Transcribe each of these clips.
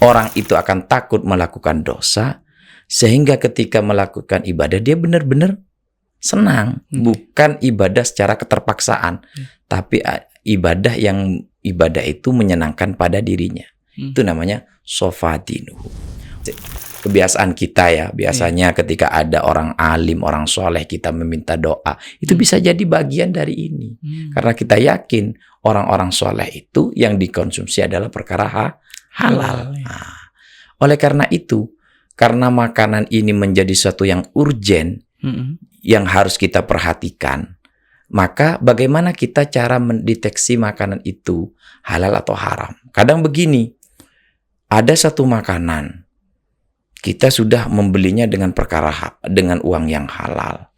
orang itu akan takut melakukan dosa, sehingga ketika melakukan ibadah dia benar-benar senang. Bukan ibadah secara keterpaksaan, tapi ibadah itu menyenangkan pada dirinya. Itu namanya sofatinuhu. Kebiasaan kita ya, biasanya ketika ada orang alim, orang soleh, kita meminta doa, itu bisa jadi bagian dari ini. Karena kita yakin orang-orang soleh itu yang dikonsumsi adalah perkara halal. Nah, oleh karena itu, karena makanan ini menjadi sesuatu yang urgen, yang harus kita perhatikan, maka bagaimana kita cara mendeteksi makanan itu halal atau haram? Kadang begini, ada satu makanan, kita sudah membelinya dengan dengan uang yang halal,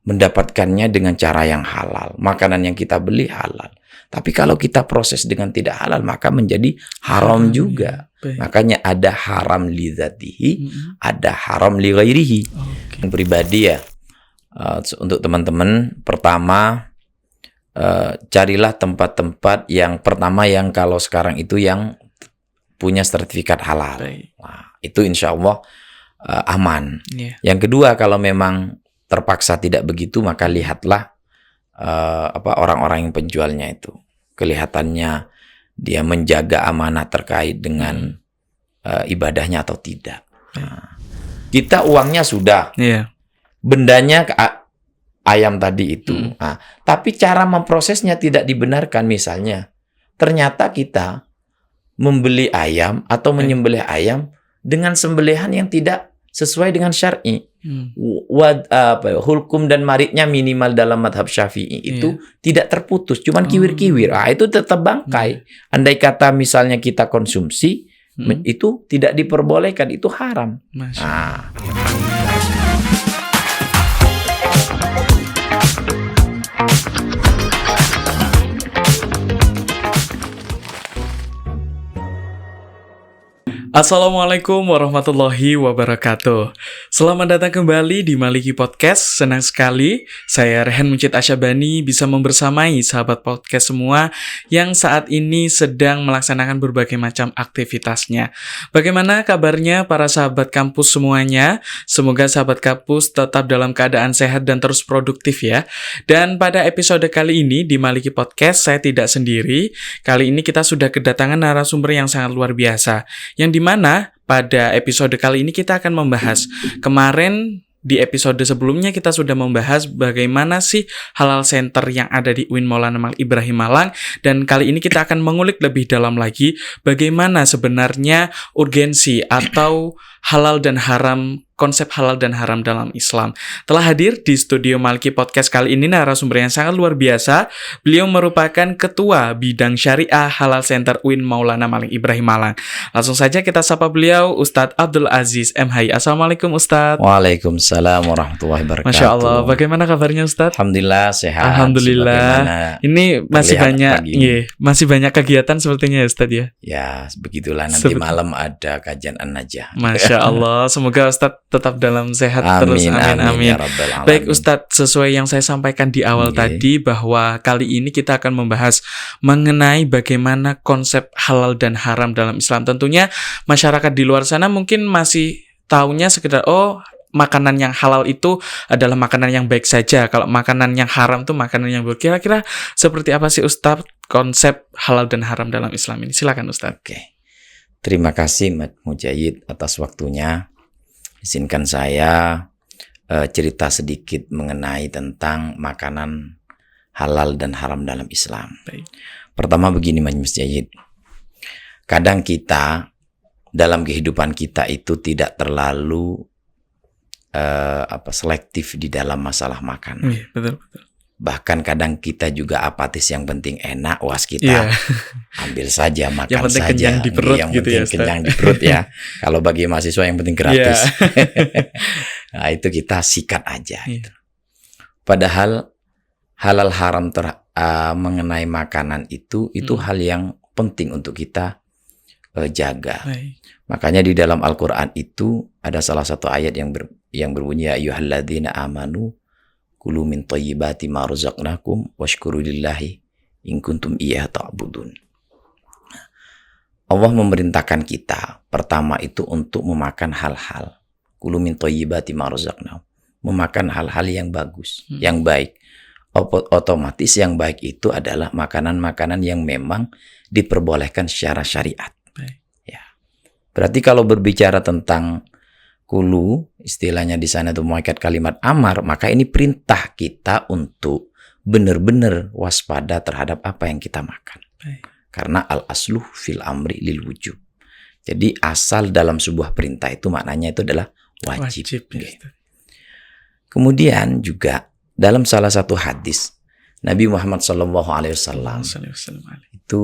mendapatkannya dengan cara yang halal, makanan yang kita beli halal. Tapi kalau kita proses dengan tidak halal, maka menjadi haram juga. Makanya ada haram li dzatihi, ada haram li ghairihi. Yang pribadi ya, untuk teman-teman, pertama carilah tempat-tempat yang pertama yang kalau sekarang itu yang punya sertifikat halal. Nah, itu insya Allah aman. Yang kedua, kalau memang terpaksa tidak begitu, maka lihatlah orang-orang yang penjualnya itu. Kelihatannya dia menjaga amanah terkait dengan ibadahnya atau tidak. Nah, kita uangnya sudah, bendanya ayam tadi itu. Nah, tapi cara memprosesnya tidak dibenarkan. Misalnya, ternyata kita membeli ayam atau menyembelih ayam dengan sembelihan yang tidak sesuai dengan syar'i. Hulkum dan maritnya minimal dalam madhab Syafi'i itu tidak terputus, cuman kiwir-kiwir. Itu tetap bangkai. Andai kata misalnya kita konsumsi, itu tidak diperbolehkan, itu haram. Assalamualaikum warahmatullahi wabarakatuh. Selamat datang kembali di Maliki Podcast. Senang sekali saya Rehan Muncit Asyabani bisa membersamai sahabat podcast semua yang saat ini sedang melaksanakan berbagai macam aktivitasnya. Bagaimana kabarnya para sahabat kampus semuanya? Semoga sahabat kampus tetap dalam keadaan sehat dan terus produktif ya. Dan pada episode kali ini di Maliki Podcast saya tidak sendiri. Kali ini kita sudah kedatangan narasumber yang sangat luar biasa, yang dimana pada episode kali ini kita akan membahas, kemarin di episode sebelumnya kita sudah membahas bagaimana sih halal center yang ada di UIN Maulana Malik Ibrahim Malang, dan kali ini kita akan mengulik lebih dalam lagi bagaimana sebenarnya urgensi atau halal dan haram, konsep halal dan haram dalam Islam. Telah hadir di studio Maliki Podcast kali ini narasumber yang sangat luar biasa. Beliau merupakan Ketua Bidang Syariah Halal Center UIN Maulana Malik Ibrahim Malang. Langsung saja kita sapa beliau, Ustadz Abdul Aziz MHI. Assalamualaikum Ustadz. Waalaikumsalam warahmatullahi wabarakatuh. Masya Allah, bagaimana kabarnya Ustadz? Alhamdulillah sehat. Alhamdulillah. Ini masih banyak kegiatan sepertinya ya Ustadz ya? Ya, begitulah, nanti malam ada kajian An-Najah. Masya Allah, semoga Ustadz tetap dalam sehat terus. Amin. Ya Rabbal Alamin. Baik Ustadz, sesuai yang saya sampaikan di awal tadi, bahwa kali ini kita akan membahas mengenai bagaimana konsep halal dan haram dalam Islam. Tentunya masyarakat di luar sana mungkin masih taunya sekedar makanan yang halal itu adalah makanan yang baik saja. Kalau makanan yang haram itu makanan yang buruk. Kira-kira seperti apa sih Ustadz konsep halal dan haram dalam Islam ini? Silakan Ustadz. Oke. Terima kasih Mat Mujahid atas waktunya. Izinkan saya cerita sedikit mengenai tentang makanan halal dan haram dalam Islam. Baik. Pertama begini Mas Mujahid. Kadang kita dalam kehidupan kita itu tidak terlalu selektif di dalam masalah makanan. Iya, betul. Bahkan kadang kita juga apatis, yang penting enak, kita ambil saja, makan yang penting saja. Kenyang di perut yang gitu penting ya, kenyang di perut ya. Kalau bagi mahasiswa yang penting gratis. Nah, itu kita sikat aja. Gitu. Padahal halal haram mengenai makanan itu hal yang penting untuk kita jaga. Makanya di dalam Al-Quran itu ada salah satu ayat yang berbunyi, ya ayyuhalladzina amanu kulu min thayyibati ma razaqnakum washkuru lillahi in kuntum iyyahu ta'budun. Allah memerintahkan kita pertama itu untuk memakan hal-hal kulu min thayyibati ma razaqnahum, memakan hal-hal yang bagus, yang baik. Otomatis yang baik itu adalah makanan-makanan yang memang diperbolehkan secara syariat. Ya. Berarti kalau berbicara tentang kulu, istilahnya di sana itu mengikat kalimat amar, maka ini perintah kita untuk benar-benar waspada terhadap apa yang kita makan. Karena al-asluh fil amri lil wujub. Jadi asal dalam sebuah perintah itu maknanya itu adalah wajib. Kemudian juga dalam salah satu hadis Nabi Muhammad SAW itu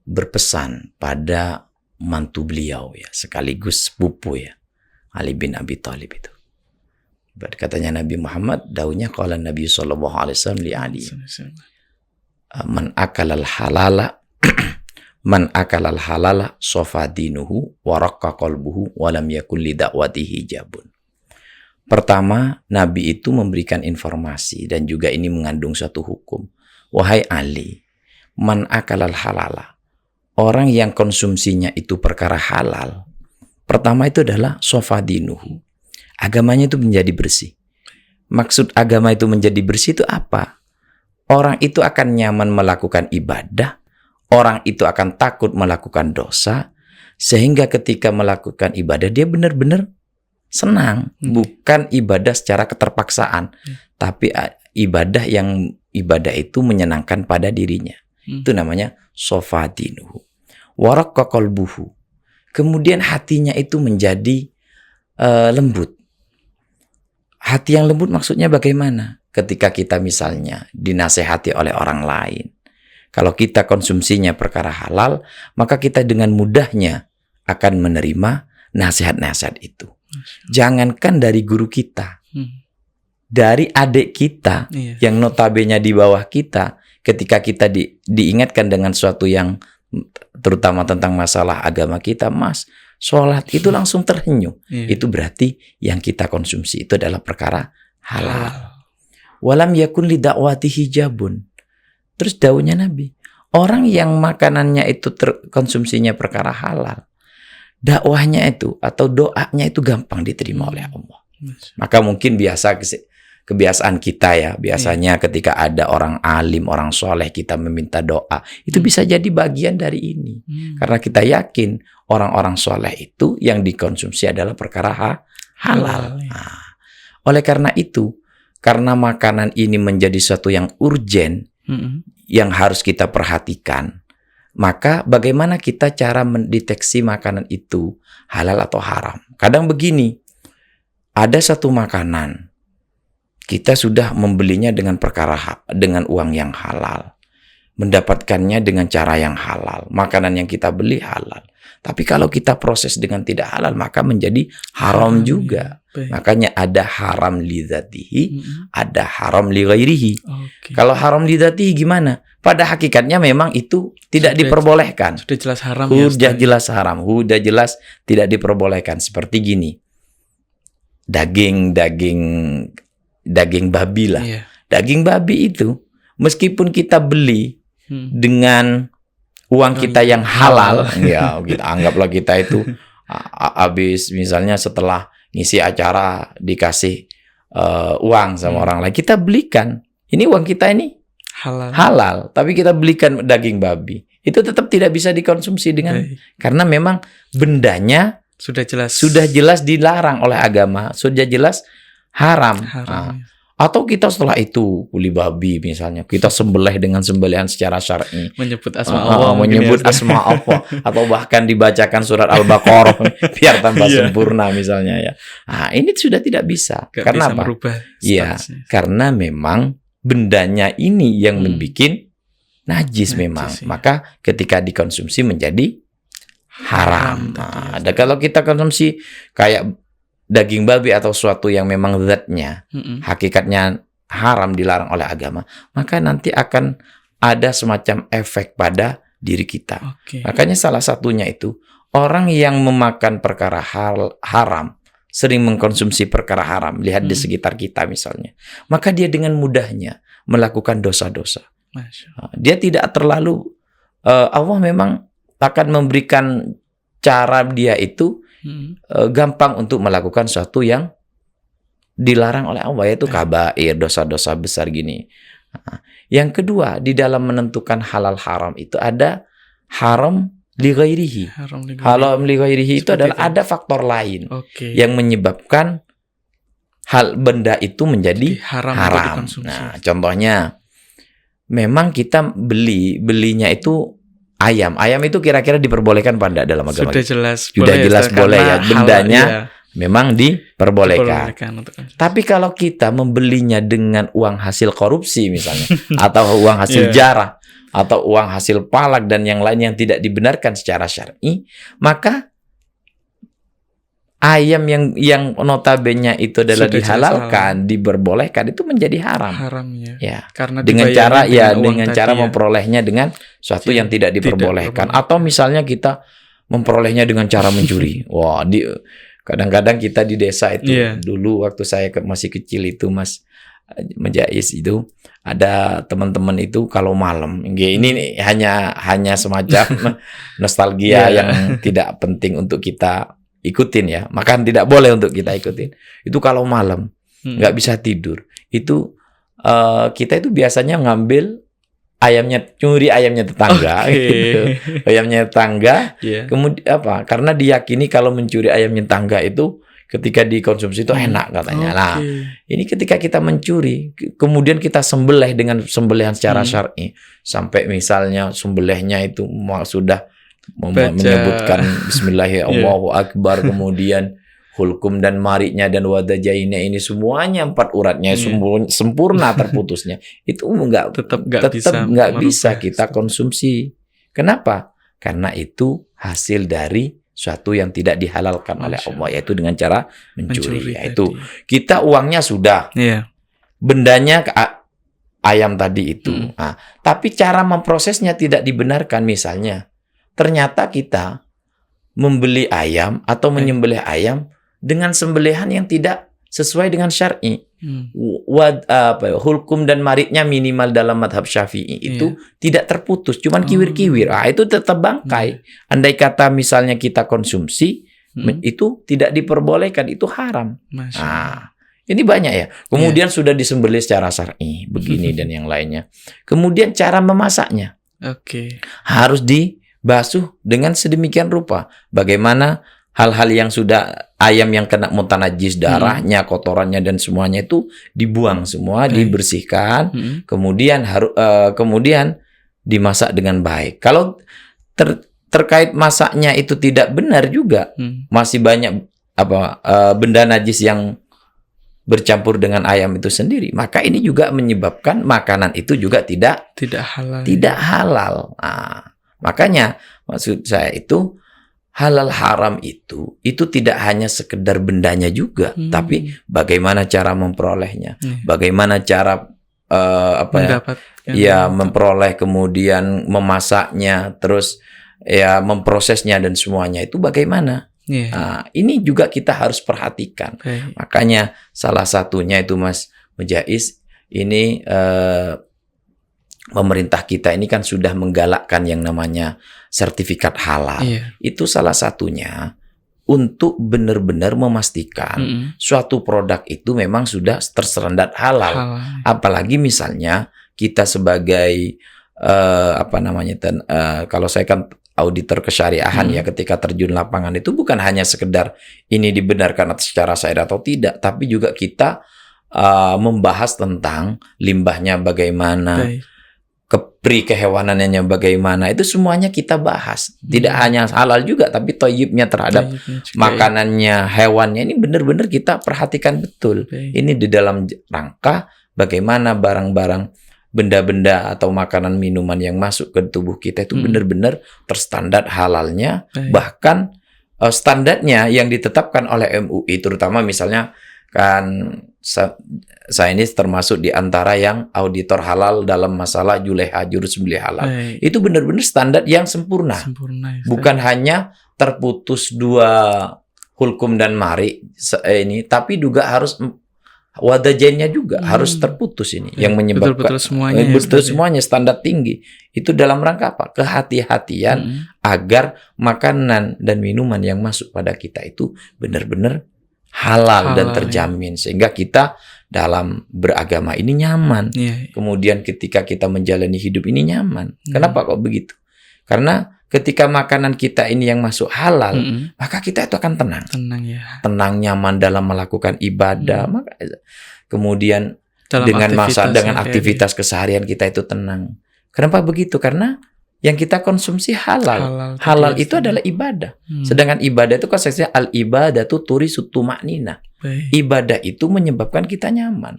berpesan pada mantu beliau ya, sekaligus sepupu ya, Ali bin Abi Thalib itu. Katanya Nabi Muhammad, daunya qala Nabi SAW li Ali, man akalal halala man akalal halala sofa dinuhu wa raqqa qalbuhu wa lam yakul li da'watihi hijabun. Pertama, Nabi itu memberikan informasi dan juga ini mengandung suatu hukum. Wahai Ali, man akalal halala, orang yang konsumsinya itu perkara halal, pertama itu adalah sofa dinuhu, agamanya itu menjadi bersih. Maksud agama itu menjadi bersih itu apa? Orang itu akan nyaman melakukan ibadah, orang itu akan takut melakukan dosa, sehingga ketika melakukan ibadah dia benar-benar senang. Bukan ibadah secara keterpaksaan, tapi ibadah itu menyenangkan pada dirinya. Itu namanya sofadinuhu. Waraqqa qalbuhu. Kemudian hatinya itu menjadi lembut. Hati yang lembut maksudnya bagaimana? Ketika kita misalnya dinasehati oleh orang lain, kalau kita konsumsinya perkara halal, maka kita dengan mudahnya akan menerima nasihat-nasihat itu. Jangankan dari guru kita, dari adik kita yang notabene di bawah kita, ketika kita diingatkan dengan sesuatu yang terutama tentang masalah agama kita, Mas, sholat itu langsung terhenyum. Itu berarti yang kita konsumsi itu adalah perkara halal. Walam yakun li da'wati hijabun. Terus dawuhnya Nabi, orang yang makanannya itu konsumsinya perkara halal, dakwahnya itu atau doanya itu gampang diterima oleh Allah. Maka mungkin kebiasaan kita ya, biasanya ketika ada orang alim, orang soleh, kita meminta doa, itu bisa jadi bagian dari ini. Karena kita yakin orang-orang soleh itu yang dikonsumsi adalah perkara halal. Nah, oleh karena itu, karena makanan ini menjadi sesuatu yang urgen, yang harus kita perhatikan, maka bagaimana kita cara mendeteksi makanan itu halal atau haram? Kadang begini, ada satu makanan, kita sudah membelinya dengan dengan uang yang halal, mendapatkannya dengan cara yang halal, makanan yang kita beli halal. Tapi kalau kita proses dengan tidak halal, maka menjadi haram juga. Makanya ada haram li dzatihi, ada haram li ghairihi. Kalau haram li dzatihi gimana? Pada hakikatnya memang itu tidak diperbolehkan. Sudah jelas haram. Sudah jelas haram, sudah jelas tidak diperbolehkan. Seperti gini, daging babi lah. Daging babi itu meskipun kita beli dengan uang kita yang halal, ya kita anggaplah kita itu habis misalnya setelah ngisi acara dikasih uang sama orang lain, kita belikan. Ini uang kita ini halal, tapi kita belikan daging babi. Itu tetap tidak bisa dikonsumsi karena memang bendanya sudah jelas dilarang oleh agama, sudah jelas haram. Atau kita setelah itu kuli babi misalnya, kita sembelih dengan sembelihan secara syar'i, menyebut asma Allah, asma Allah, atau bahkan dibacakan surat Al-Baqarah biar tambah sempurna misalnya ya. Nah, ini sudah tidak bisa. Karena apa? Iya, karena memang bendanya ini yang membuat najis memang. Maka ketika dikonsumsi menjadi haram. Nah, kalau kita konsumsi kayak daging babi atau sesuatu yang memang zatnya, hakikatnya haram, dilarang oleh agama, maka nanti akan ada semacam efek pada diri kita. Makanya salah satunya itu, orang yang memakan perkara haram, sering mengkonsumsi perkara haram, lihat di sekitar kita misalnya, maka dia dengan mudahnya melakukan dosa-dosa. Dia tidak terlalu, Allah memang akan memberikan cara dia itu gampang untuk melakukan sesuatu yang dilarang oleh Allah, yaitu kabair, dosa-dosa besar gini. Nah, yang kedua, di dalam menentukan halal haram itu ada haram li ghairihi. Haram li ghairihi itu adalah ada faktor lain yang menyebabkan hal benda itu menjadi haram. Nah, contohnya memang kita belinya itu ayam. Ayam itu kira-kira diperbolehkan apa enggak dalam agama? Sudah jelas boleh ya. Bendanya memang diperbolehkan. Tapi kalau kita membelinya dengan uang hasil korupsi misalnya, atau uang hasil jarah, atau uang hasil palak dan yang lain yang tidak dibenarkan secara syar'i, maka ayam yang notabene itu adalah dihalalkan, diperbolehkan, itu menjadi haram. Ya. Karena dengan cara memperolehnya dengan suatu yang tidak diperbolehkan, atau misalnya kita memperolehnya dengan cara mencuri. Wah, kadang-kadang kita di desa itu dulu waktu saya masih kecil itu Mas Menjais itu ada teman-teman itu kalau malam, ini hanya semacam nostalgia yang tidak penting untuk kita ikutin ya, makan tidak boleh untuk kita ikutin. Itu kalau malam nggak bisa tidur, itu kita itu biasanya ngambil nyuri ayamnya tetangga, gitu. Ayamnya tetangga. Kemudian karena diyakini kalau mencuri ayamnya tetangga itu ketika dikonsumsi itu enak katanya. Nah, ini ketika kita mencuri, kemudian kita sembelih dengan sembelihan secara syar'i, sampai misalnya sembelihnya itu sudah menyebutkan Bismillahirrahmanirrahim, Allahu Akbar, kemudian hulkum dan mariknya dan wadajainnya ini semuanya 4 uratnya sempurna terputusnya, itu tetap nggak bisa kita konsumsi. Kenapa? Karena itu hasil dari suatu yang tidak dihalalkan oleh Allah, yaitu dengan cara mencuri. Yaitu kita uangnya sudah, bendanya ayam tadi itu, tapi cara memprosesnya tidak dibenarkan. Misalnya ternyata kita membeli ayam atau menyembelih ayam dengan sembelihan yang tidak sesuai dengan syar'i. Hulkum dan mariknya minimal dalam madhab Syafi'i itu tidak terputus, cuman kiwir-kiwir. Itu tetap bangkai. Andai kata misalnya kita konsumsi, itu tidak diperbolehkan, itu haram. Ini banyak ya. Kemudian sudah disembelih secara syar'i, begini dan yang lainnya. Kemudian cara memasaknya harus dibasuh dengan sedemikian rupa. Bagaimana hal-hal yang sudah ayam yang kena mutanajis, darahnya, kotorannya dan semuanya itu dibuang semua, dibersihkan, kemudian kemudian dimasak dengan baik. Kalau terkait masaknya itu tidak benar juga, masih banyak benda najis yang bercampur dengan ayam itu sendiri, maka ini juga menyebabkan makanan itu juga tidak halal. Nah, makanya maksud saya itu halal haram itu tidak hanya sekedar bendanya juga, tapi bagaimana cara memperolehnya, bagaimana cara memperoleh, kemudian memasaknya, terus memprosesnya dan semuanya itu bagaimana. Nah, ini juga kita harus perhatikan. Makanya salah satunya itu Mas Mujais, ini pemerintah kita ini kan sudah menggalakkan yang namanya sertifikat halal. Itu salah satunya untuk benar-benar memastikan suatu produk itu memang sudah terstandar halal. Apalagi misalnya kita sebagai kalau saya kan auditor kesyariahan ya, ketika terjun lapangan itu bukan hanya sekedar ini dibenarkan secara syariat atau tidak, tapi juga kita membahas tentang limbahnya bagaimana, kehewanannya bagaimana, itu semuanya kita bahas. Tidak hanya halal juga, tapi thayyibnya terhadap makanannya, hewannya, ini benar-benar kita perhatikan betul. Ini di dalam rangka bagaimana barang-barang, benda-benda atau makanan minuman yang masuk ke tubuh kita itu benar-benar terstandar halalnya. Bahkan standarnya yang ditetapkan oleh MUI, terutama misalnya kan saya ini termasuk di antara yang auditor halal dalam masalah juleha, jurus beli halal. Itu benar-benar standar yang sempurna. Bukan hanya terputus 2 hulkum dan mari ini, tapi juga harus wadajennya juga harus terputus ini yang menyebabkan betul-betul semuanya ya, betul Ustaz, ya. semuanya standar tinggi. Itu dalam rangka apa? Kehati-hatian agar makanan dan minuman yang masuk pada kita itu benar-benar halal dan terjamin, sehingga kita dalam beragama ini nyaman. Iya. Kemudian ketika kita menjalani hidup ini nyaman. Kenapa kok begitu? Karena ketika makanan kita ini yang masuk halal, maka kita itu akan tenang. Tenang ya. Tenang, nyaman dalam melakukan ibadah. Maka kemudian Dalam dengan aktivitas aktivitas keseharian kita itu tenang. Kenapa begitu? Karena yang kita konsumsi halal. Halal itu adalah ibadah. Sedangkan ibadah itu konsepnya al-ibadatu turisu tumanina. Ibadah itu menyebabkan kita nyaman.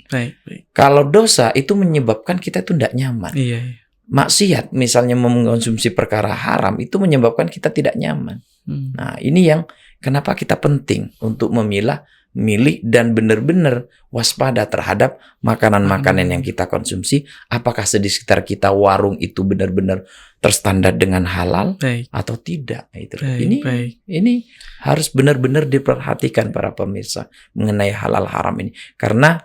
Kalau dosa itu menyebabkan kita itu tidak nyaman. Iya. Maksiat misalnya mengkonsumsi perkara haram itu menyebabkan kita tidak nyaman. Nah, ini yang kenapa kita penting untuk milih dan benar-benar waspada terhadap makanan-makanan yang kita konsumsi. Apakah di sekitar kita warung itu benar-benar terstandar dengan halal atau tidak? Ini harus benar-benar diperhatikan para pemirsa mengenai halal haram ini, karena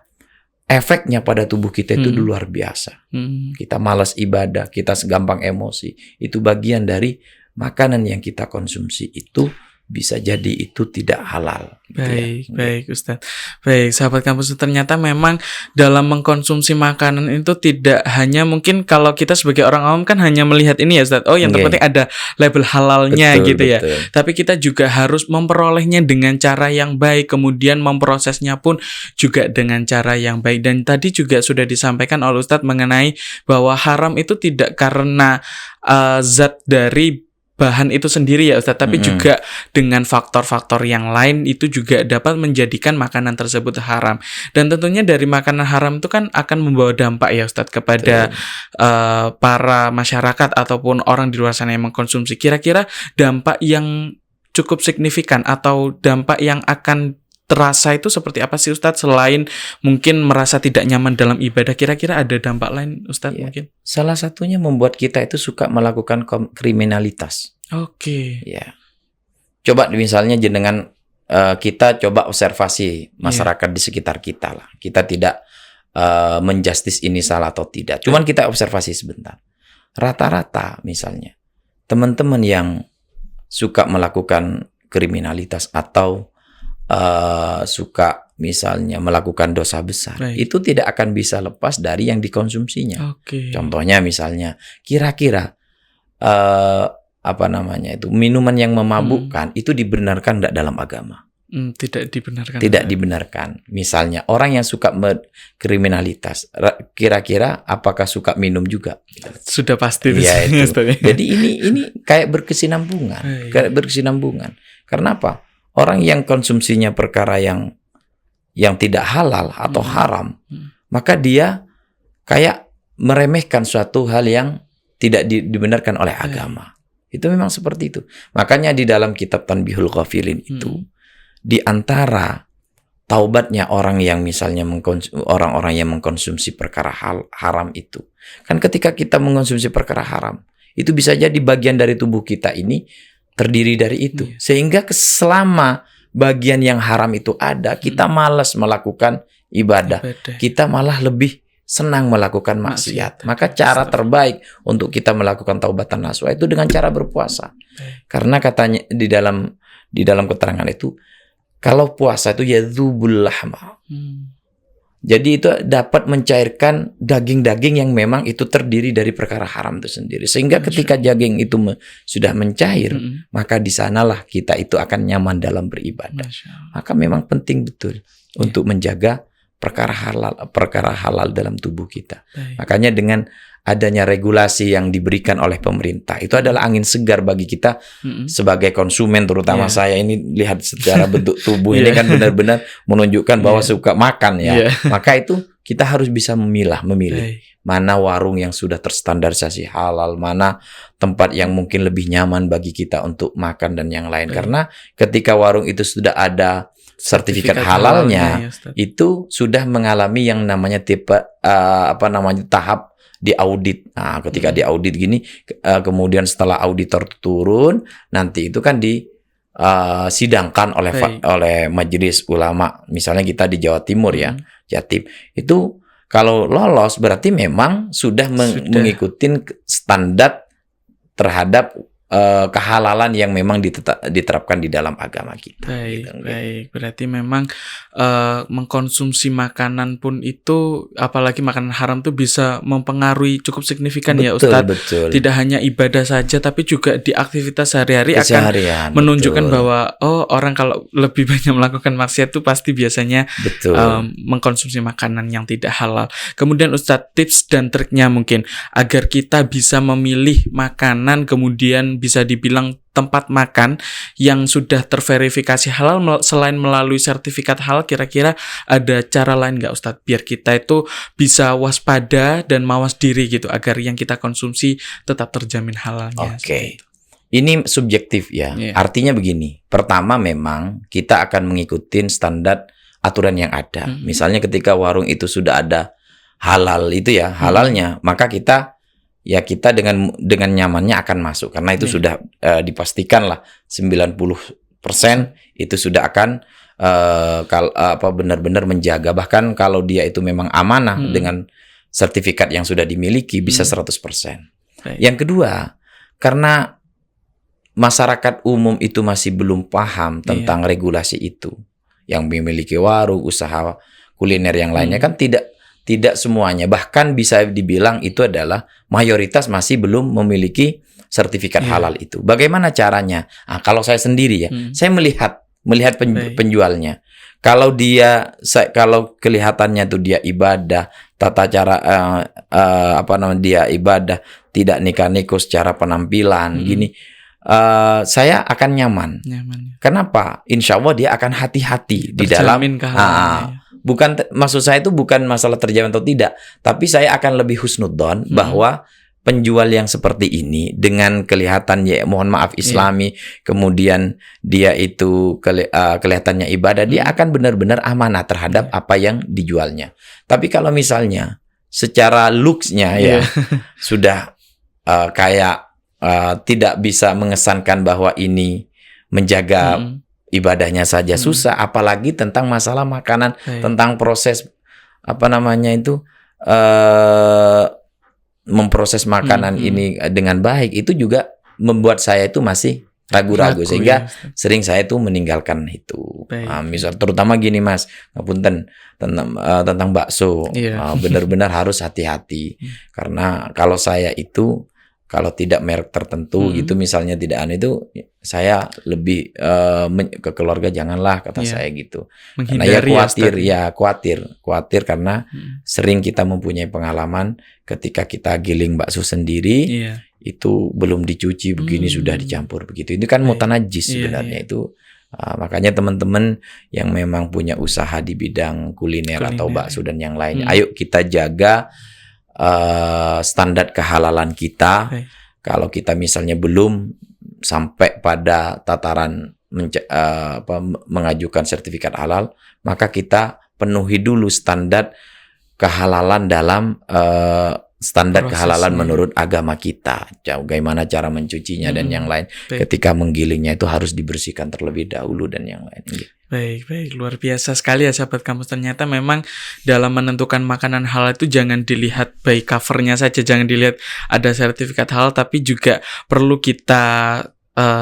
efeknya pada tubuh kita itu luar biasa. Kita malas ibadah, kita segampang emosi. Itu bagian dari makanan yang kita konsumsi itu bisa jadi itu tidak halal. Baik Ustadz. Baik, sahabat kampus, ternyata memang dalam mengkonsumsi makanan itu tidak hanya mungkin kalau kita sebagai orang awam kan hanya melihat ini ya Ustadz. Oh, yang terpenting ada label halalnya gitu ya. Tapi kita juga harus memperolehnya dengan cara yang baik, kemudian memprosesnya pun juga dengan cara yang baik. Dan tadi juga sudah disampaikan oleh Ustadz mengenai bahwa haram itu tidak karena zat dari bahan itu sendiri ya Ustadz, tapi juga dengan faktor-faktor yang lain itu juga dapat menjadikan makanan tersebut haram. Dan tentunya dari makanan haram itu kan akan membawa dampak ya Ustadz kepada para masyarakat ataupun orang di luar sana yang mengkonsumsi. Kira-kira dampak yang cukup signifikan atau dampak yang akan terasa itu seperti apa sih Ustadz, selain mungkin merasa tidak nyaman dalam ibadah? Kira-kira ada dampak lain Ustadz mungkin? Salah satunya membuat kita itu suka melakukan kriminalitas. Ya. Coba misalnya jenengan kita coba observasi masyarakat di sekitar kita lah. Kita tidak menjustis ini salah atau tidak. Cuman kita observasi sebentar. Rata-rata misalnya teman-teman yang suka melakukan kriminalitas atau suka misalnya melakukan dosa besar, itu tidak akan bisa lepas dari yang dikonsumsinya. Contohnya misalnya kira-kira minuman yang memabukkan itu dibenarkan tidak dalam agama? Tidak dibenarkan. Misalnya orang yang suka kriminalitas, kira-kira apakah suka minum juga? Sudah pasti. Ya, itu. Jadi ini kayak berkesinambungan. Karena apa? Orang yang konsumsinya perkara yang tidak halal atau haram, maka dia kayak meremehkan suatu hal yang tidak dibenarkan oleh agama. Itu memang seperti itu. Makanya di dalam kitab Tanbihul Ghafilin itu, di antara taubatnya orang yang misalnya orang-orang yang mengkonsumsi perkara haram itu, kan ketika kita mengkonsumsi perkara haram, itu bisa jadi bagian dari tubuh kita ini terdiri dari itu. Sehingga selama bagian yang haram itu ada, kita malas melakukan ibadah. Kita malah lebih senang melakukan maksiat. Maka cara terbaik untuk kita melakukan taubatan nasuha itu dengan cara berpuasa. Karena katanya di dalam keterangan itu, kalau puasa itu yadzubul lahma. Jadi itu dapat mencairkan daging-daging yang memang itu terdiri dari perkara haram itu sendiri. Sehingga ketika daging itu sudah mencair, maka di sanalah kita itu akan nyaman dalam beribadah. Maka memang penting betul untuk menjaga perkara halal dalam tubuh kita. Makanya dengan adanya regulasi yang diberikan oleh pemerintah, itu adalah angin segar bagi kita sebagai konsumen, terutama saya ini lihat secara bentuk tubuh ini kan benar-benar menunjukkan bahwa suka makan ya. Maka itu kita harus bisa memilih mana warung yang sudah terstandarisasi halal, mana tempat yang mungkin lebih nyaman bagi kita untuk makan dan yang lain. Karena ketika warung itu sudah ada sertifikat halalnya, itu sudah mengalami yang namanya tahap diaudit. Nah, ketika diaudit gini, kemudian setelah auditor turun, nanti itu kan sidangkan oleh majelis ulama, misalnya kita di Jawa Timur ya, Jatim, itu kalau lolos berarti memang sudah mengikuti standar terhadap kehalalan yang memang diterapkan di dalam agama kita. Baik. Berarti memang mengkonsumsi makanan pun itu, apalagi makanan haram tuh bisa mempengaruhi cukup signifikan, ya Ustadz. Betul. Tidak hanya ibadah saja, tapi juga di aktivitas sehari-hari akan menunjukkan bahwa orang kalau lebih banyak melakukan maksiat tuh pasti biasanya mengkonsumsi makanan yang tidak halal. Kemudian Ustadz, tips dan triknya mungkin agar kita bisa memilih makanan kemudian bisa dibilang tempat makan yang sudah terverifikasi halal selain melalui sertifikat halal, kira-kira ada cara lain nggak Ustadz biar kita itu bisa waspada dan mawas diri gitu agar yang kita konsumsi tetap terjamin halalnya? Oke. Ini subjektif ya. Artinya begini, pertama memang kita akan mengikuti standar aturan yang ada. Misalnya ketika warung itu sudah ada halal itu ya, halalnya, maka kita dengan nyamannya akan masuk karena itu sudah dipastikan lah 90% itu sudah akan benar-benar menjaga, bahkan kalau dia itu memang amanah dengan sertifikat yang sudah dimiliki bisa 100%. Yang kedua, karena masyarakat umum itu masih belum paham tentang regulasi itu, yang memiliki warung, usaha kuliner yang lainnya kan tidak semuanya, bahkan bisa dibilang itu adalah mayoritas masih belum memiliki sertifikat halal itu. Bagaimana caranya? Kalau saya sendiri ya, saya melihat penjualnya. Kalau kalau kelihatannya tuh dia ibadah, tata cara dia ibadah, tidak nikah-nikah secara penampilan gini, saya akan nyaman. Kenapa? Insya Allah dia akan hati-hati di dalam. Bukan, maksud saya itu bukan masalah terjamin atau tidak, tapi saya akan lebih husnudzon bahwa penjual yang seperti ini dengan kelihatan mohon maaf Islami, kemudian dia itu kelihatannya ibadah, dia akan benar-benar amanah terhadap apa yang dijualnya. Tapi kalau misalnya secara looks-nya sudah kayak tidak bisa mengesankan bahwa ini menjaga ibadahnya saja susah, apalagi tentang masalah makanan, tentang proses memproses makanan ini dengan baik, itu juga membuat saya itu masih ragu-ragu, sehingga sering saya itu meninggalkan itu. Misal terutama gini Mas, ngapunten tentang bakso, benar-benar harus hati-hati karena kalau saya itu kalau tidak merek tertentu gitu, misalnya tidak itu, saya lebih ke keluarga janganlah, kata saya gitu. Menghindari, karena khawatir karena sering kita mempunyai pengalaman ketika kita giling bakso sendiri, itu belum dicuci begini sudah dicampur begitu. Itu kan mutanajis sebenarnya itu. Makanya teman-teman yang memang punya usaha di bidang kuliner atau bakso dan yang lainnya, ayo kita jaga standar kehalalan kita. Kalau kita misalnya belum sampai pada tataran mengajukan sertifikat halal, maka kita penuhi dulu standar kehalalan dalam standar kehalalan menurut agama kita. Bagaimana cara mencucinya dan yang lain. Ketika menggilingnya itu harus dibersihkan terlebih dahulu dan yang lain. Baik, luar biasa sekali ya sahabat kampus. Ternyata memang dalam menentukan makanan halal itu jangan dilihat by covernya saja, jangan dilihat ada sertifikat halal, tapi juga perlu kita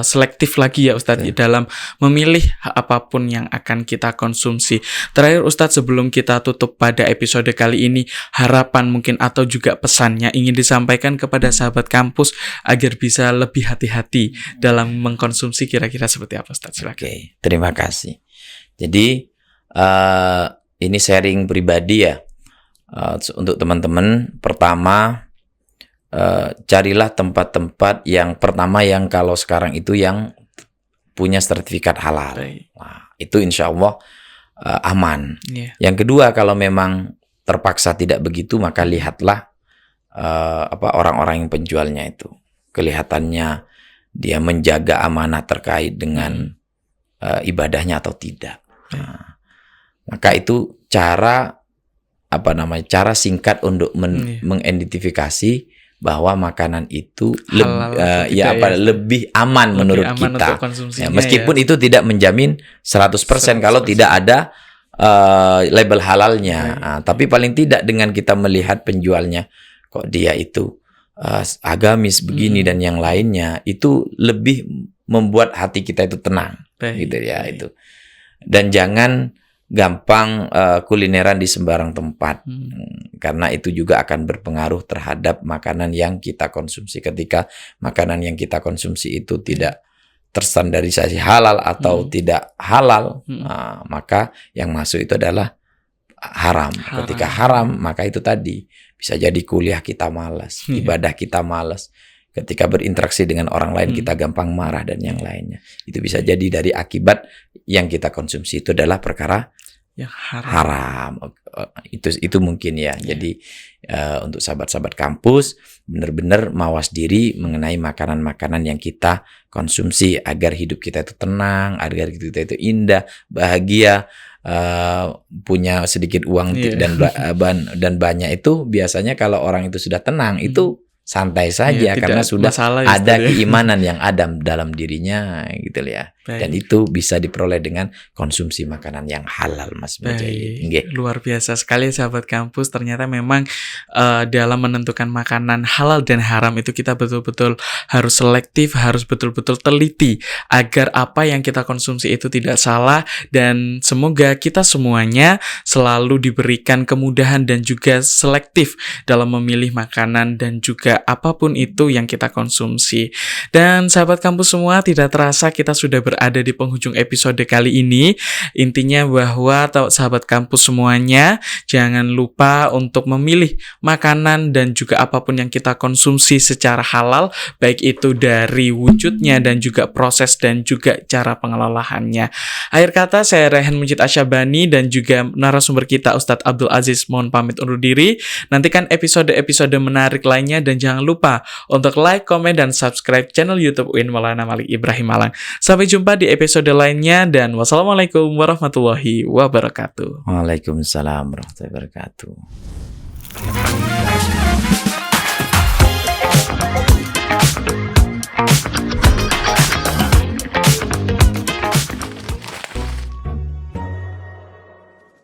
selektif lagi ya Ustadz dalam memilih apapun yang akan kita konsumsi. Terakhir Ustadz, sebelum kita tutup pada episode kali ini, harapan mungkin atau juga pesannya ingin disampaikan kepada sahabat kampus agar bisa lebih hati-hati dalam mengkonsumsi, kira-kira seperti apa Ustadz? Silakan. Oke, terima kasih. Jadi ini sharing pribadi ya untuk teman-teman. Pertama, carilah tempat-tempat yang pertama yang kalau sekarang itu yang punya sertifikat halal. Nah, itu insya Allah aman. Yang kedua, kalau memang terpaksa tidak begitu, maka lihatlah orang-orang yang penjualnya itu kelihatannya dia menjaga amanah terkait dengan ibadahnya atau tidak. Nah, maka itu cara singkat untuk mengidentifikasi bahwa makanan itu Halal atau tidak ya? lebih aman Lebih menurut aman kita. untuk konsumsinya Ya, meskipun ya. itu tidak menjamin 100% kalau 100%. tidak ada label halalnya. Baik. Tapi paling tidak dengan kita melihat penjualnya, kok dia itu agamis begini dan yang lainnya, itu lebih membuat hati kita itu tenang. Baik, Gitu ya baik. itu. Dan jangan gampang kulineran di sembarang tempat. Karena itu juga akan berpengaruh terhadap makanan yang kita konsumsi. Ketika makanan yang kita konsumsi itu tidak terstandarisasi halal atau tidak halal, maka yang masuk itu adalah haram. Ketika haram, maka itu tadi bisa jadi kuliah kita malas, ibadah kita malas. Ketika berinteraksi dengan orang lain kita gampang marah dan yang lainnya. Itu bisa jadi dari akibat yang kita konsumsi itu adalah perkara yang haram. Itu mungkin ya. Jadi untuk sahabat-sahabat kampus benar-benar mawas diri mengenai makanan-makanan yang kita konsumsi agar hidup kita itu tenang, agar hidup kita itu indah, bahagia, punya sedikit uang dan banyak. Itu biasanya kalau orang itu sudah tenang itu santai saja karena sudah ada keimanan yang ada dalam dirinya gitu ya. Dan itu bisa diperoleh dengan konsumsi makanan yang halal, Mas Mujahid. Luar biasa sekali sahabat kampus. Ternyata memang dalam menentukan makanan halal dan haram itu kita betul-betul harus selektif, harus betul-betul teliti agar apa yang kita konsumsi itu tidak salah. Dan semoga kita semuanya selalu diberikan kemudahan dan juga selektif dalam memilih makanan dan juga apapun itu yang kita konsumsi. Dan sahabat kampus semua, tidak terasa kita sudah berada di penghujung episode kali ini. Intinya bahwa sahabat kampus semuanya jangan lupa untuk memilih makanan dan juga apapun yang kita konsumsi secara halal, baik itu dari wujudnya dan juga proses dan juga cara pengelolaannya. Akhir kata, saya Rehan Mujid Asyabani dan juga narasumber kita Ustadz Abdul Aziz mohon pamit undur diri. Nantikan episode-episode menarik lainnya dan jangan lupa untuk like, komen, dan subscribe channel YouTube UIN Maulana Malik Ibrahim Malang. Sampai jumpa di episode lainnya dan wassalamualaikum warahmatullahi wabarakatuh. Waalaikumsalam warahmatullahi wabarakatuh.